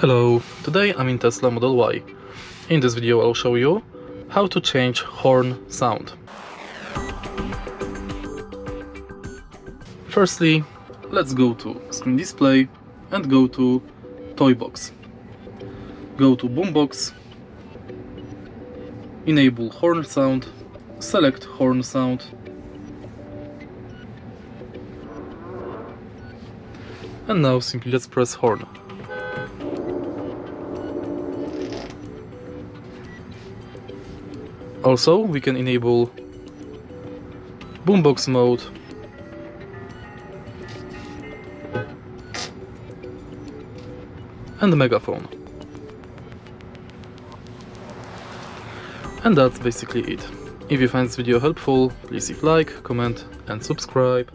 Hello, today I'm in Tesla Model Y. In this video I'll show you how to change horn sound. Firstly, let's go to screen display and go to toy box. Go to boombox, enable horn sound, select horn sound, and now simply let's press horn. Also, we can enable boombox mode and megaphone. And that's basically it. If you find this video helpful, please leave like, comment and subscribe.